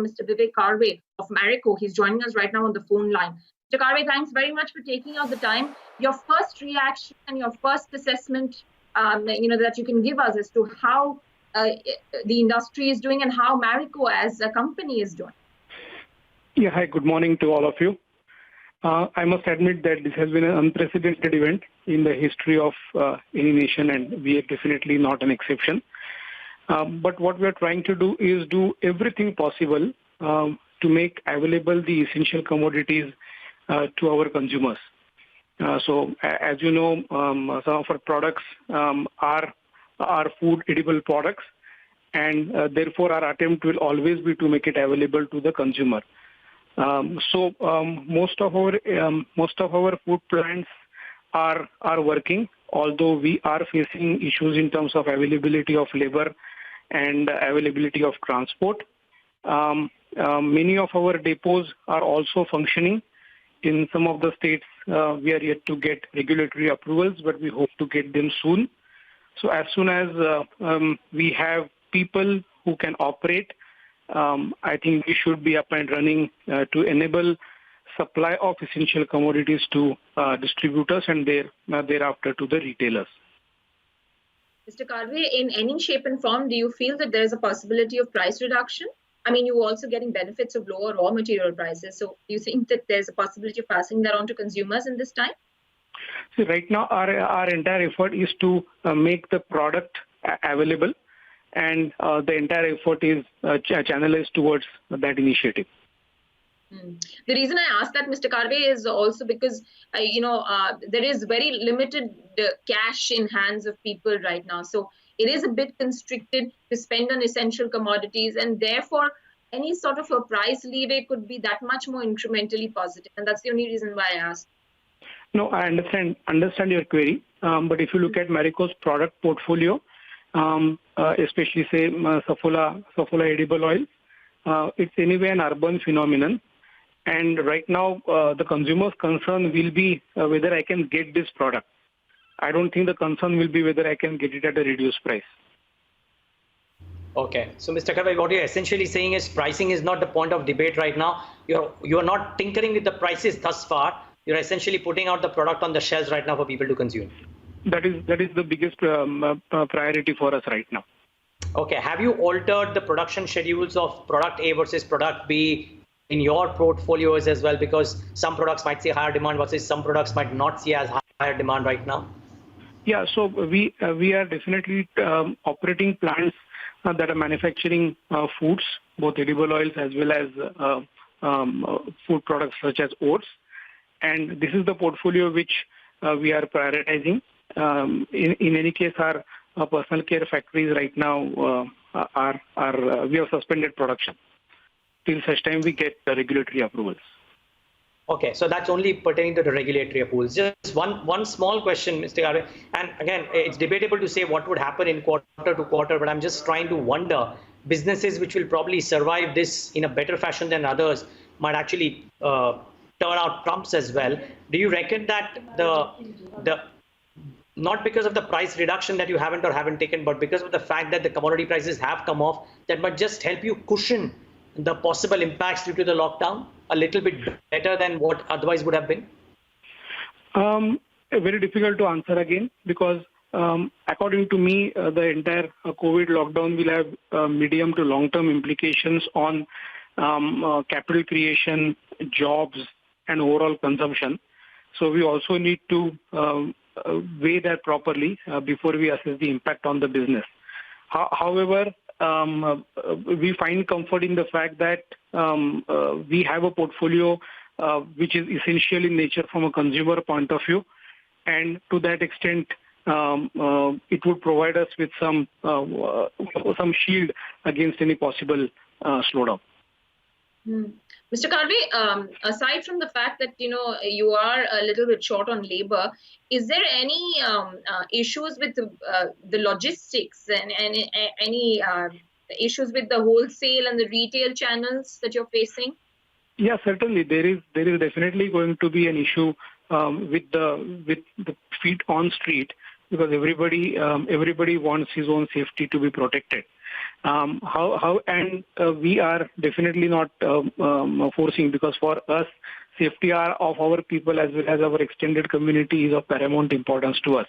Mr. Vivek Karve of Marico. He's joining us right now on the phone line. Mr. Karve, thanks very much for taking out the time. Your first reaction and your first assessment, that you can give us as to how the industry is doing and how Marico as a company is doing. Yeah, hi, good morning to all of you. I must admit that this has been an unprecedented event in the history of any nation, and we are definitely not an exception. But what we are trying to do is do everything possible to make available the essential commodities to our consumers. So, as you know, some of our products are food edible products, and therefore our attempt will always be to make it available to the consumer. So most of our food plants are working, although we are facing issues in terms of availability of labor and availability of transport. Many of our depots are also functioning. In some of the states, we are yet to get regulatory approvals, but we hope to get them soon. So as soon as we have people who can operate, I think we should be up and running to enable supply of essential commodities to distributors and thereafter to the retailers. Mr. Karve, in any shape and form, do you feel that there is a possibility of price reduction? I mean, you're also getting benefits of lower raw material prices. So do you think that there's a possibility of passing that on to consumers in this time? See, right now, our entire effort is to make the product available, and the entire effort is channelized towards that initiative. The reason I ask that, Mr. Karve, is also because, there is very limited cash in hands of people right now. So it is a bit constricted to spend on essential commodities, and therefore any sort of a price leeway could be that much more incrementally positive. And that's the only reason why I asked. No, I understand your query. But if you look at Marico's product portfolio, especially say Saffola edible oil, it's anyway an urban phenomenon. And right now, the consumer's concern will be whether I can get this product. I don't think the concern will be whether I can get it at a reduced price. Okay. So, Mr. Karve, what you're essentially saying is pricing is not the point of debate right now. You're not tinkering with the prices thus far. You're essentially putting out the product on the shelves right now for people to consume. That is the biggest priority for us right now. Okay. Have you altered the production schedules of product A versus product B in your portfolios as well? Because some products might see higher demand versus some products might not see as higher demand right now. Yeah. So we are definitely operating plants that are manufacturing foods, both edible oils as well as food products such as oats. And this is the portfolio which we are prioritizing. In any case, our personal care factories right now we have suspended production till such time we get the regulatory approvals. Okay, so that's only pertaining to the regulatory approvals. Just one small question, Mr. Karve. And again, it's debatable to say what would happen in quarter to quarter, but I'm just trying to wonder, businesses which will probably survive this in a better fashion than others might actually turn out trumps as well. Do you reckon that the not because of the price reduction that you haven't taken, but because of the fact that the commodity prices have come off, that might just help you cushion the possible impacts due to the lockdown a little bit better than what otherwise would have been? Very difficult to answer again, because according to me, the entire COVID lockdown will have medium to long-term implications on capital creation, jobs, and overall consumption. So we also need to weigh that properly before we assess the impact on the business. However, we find comfort in the fact that we have a portfolio which is essential in nature from a consumer point of view, and to that extent, it would provide us with some shield against any possible slowdown. Mr. Karve, aside from the fact that you are a little bit short on labor, is there any issues with the logistics and any issues with the wholesale and the retail channels that you're facing? Yeah, certainly there is definitely going to be an issue with the feet on street, because everybody wants his own safety to be protected. We are definitely not forcing, because for us, safety of our people as well as our extended community is of paramount importance to us.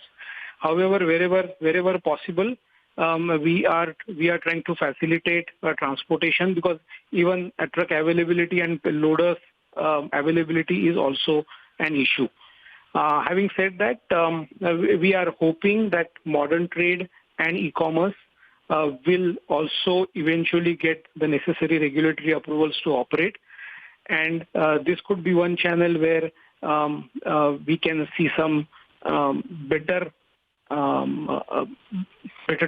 However, wherever possible, we are trying to facilitate transportation, because even truck availability and loaders availability is also an issue. Having said that, we are hoping that modern trade and e-commerce will also eventually get the necessary regulatory approvals to operate. And this could be one channel where we can see some better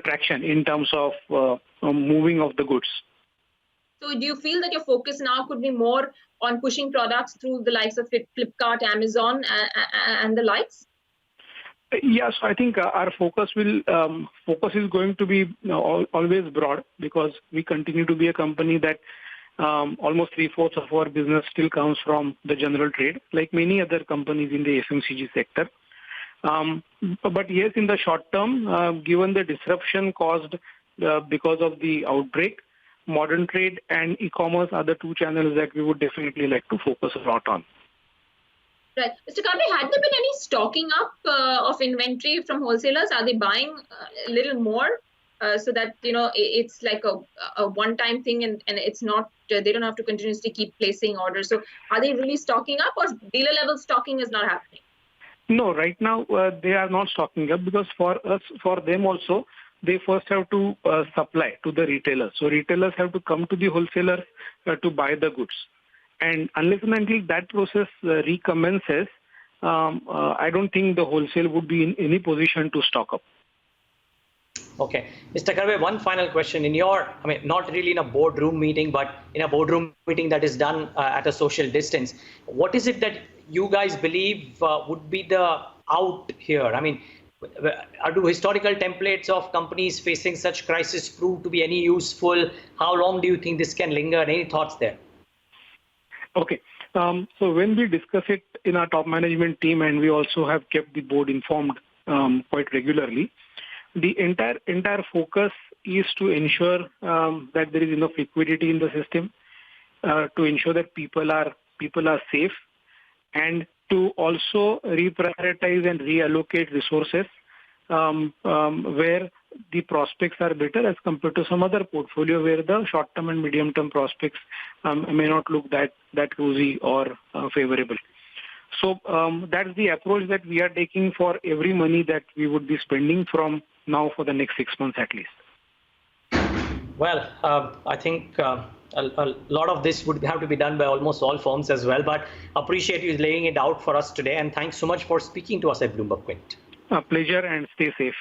traction in terms of moving of the goods. So do you feel that your focus now could be more on pushing products through the likes of Flipkart, Amazon, and the likes? Yes, I think our focus is going to be always broad, because we continue to be a company that almost 3/4 of our business still comes from the general trade, like many other companies in the FMCG sector. But yes, in the short term, given the disruption caused because of the outbreak, modern trade and e-commerce are the two channels that we would definitely like to focus a lot on. Right. Mr. Karve, had there been any stocking up of inventory from wholesalers? Are they buying a little more so that, it's like a one-time thing and it's not, they don't have to continuously keep placing orders? So are they really stocking up, or dealer level stocking is not happening? No, right now they are not stocking up, because for them also, they first have to supply to the retailers. So retailers have to come to the wholesalers to buy the goods. And unless and until that process recommences, I don't think the wholesale would be in any position to stock up. Okay. Mr. Karve, one final question. Not really in a boardroom meeting, but in a boardroom meeting that is done at a social distance, what is it that you guys believe would be the out here? Do historical templates of companies facing such crisis prove to be any useful? How long do you think this can linger? Any thoughts there? Okay. So when we discuss it in our top management team, and we also have kept the board informed quite regularly, the entire focus is to ensure that there is enough liquidity in the system, to ensure that people are safe, and to also reprioritize and reallocate resources where the prospects are better as compared to some other portfolio where the short-term and medium-term prospects may not look that rosy or favorable. So that's the approach that we are taking for every money that we would be spending from now for the next 6 months at least. Well, I think a lot of this would have to be done by almost all firms as well, but appreciate you laying it out for us today, and thanks so much for speaking to us at BloombergQuint. A pleasure, and stay safe.